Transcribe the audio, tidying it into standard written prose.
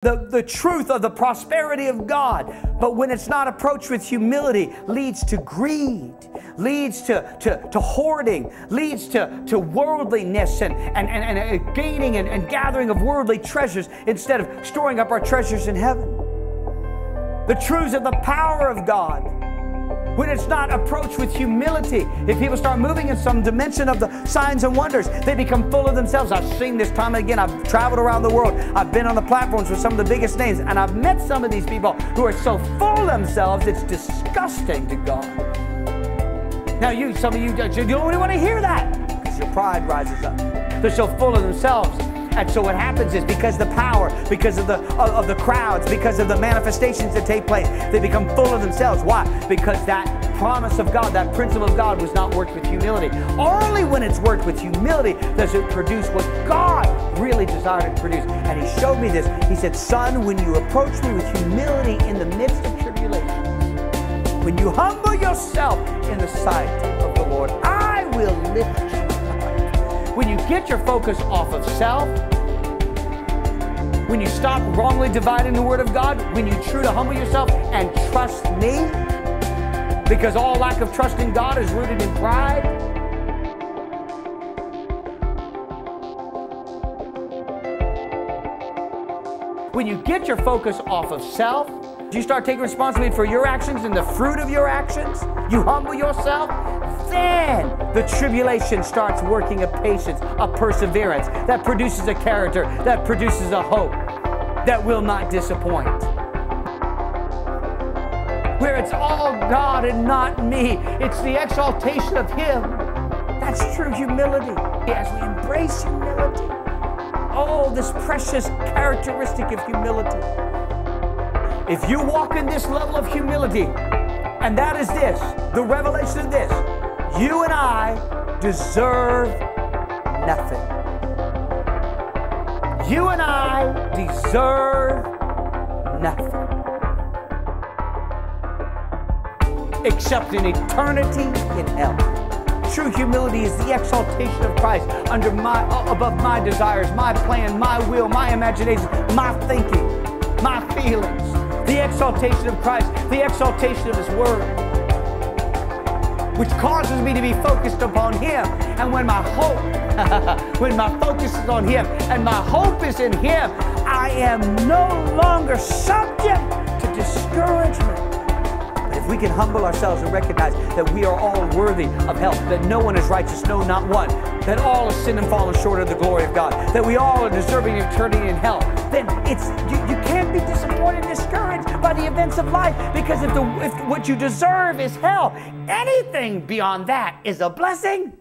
the truth of the prosperity of God. But when it's not approached with humility, leads to greed, leads to hoarding, leads to worldliness and gaining and gathering of worldly treasures instead of storing up our treasures in heaven. The truths of the power of God, when it's not approached with humility, if people start moving in some dimension of the signs and wonders, they become full of themselves. I've seen this time and again. I've traveled around the world. I've been on the platforms with some of the biggest names, and I've met some of these people who are so full of themselves, it's disgusting to God. Now, some of you don't really want to hear that because your pride rises up. They're so full of themselves. And so what happens is, because the power, because of the crowds, because of the manifestations that take place, they become full of themselves. Why? Because that promise of God, that principle of God was not worked with humility. Only when it's worked with humility does it produce what God really desired to produce. And He showed me this. He said, son, when you approach me with humility in the midst of tribulation, when you humble yourself in the sight of the Lord, I will lift you. When you get your focus off of self, when you stop wrongly dividing the Word of God, when you true to humble yourself and trust me, because all lack of trust in God is rooted in pride. When you get your focus off of self, you start taking responsibility for your actions and the fruit of your actions, you humble yourself, then the tribulation starts working a patience, a perseverance that produces a character, that produces a hope that will not disappoint. Where it's all God and not me, it's the exaltation of Him. That's true humility. As we embrace humility, oh, this precious characteristic of humility. If you walk in this level of humility, and that is this, the revelation of this, you and I deserve nothing. You and I deserve nothing except an eternity in hell. True humility is the exaltation of Christ above my desires, my plan, my will, my imagination, my thinking, my feelings. The exaltation of Christ, the exaltation of His Word, which causes me to be focused upon Him. And when my hope, when my focus is on Him and my hope is in Him, I am no longer subject to discouragement. But if we can humble ourselves and recognize that we are all worthy of help, that no one is righteous, no, not one, that all have sinned and fallen short of the glory of God, that we all are deserving of eternity in hell, then you can't be disappointed and discouraged by the events of life, because if what you deserve is hell, anything beyond that is a blessing.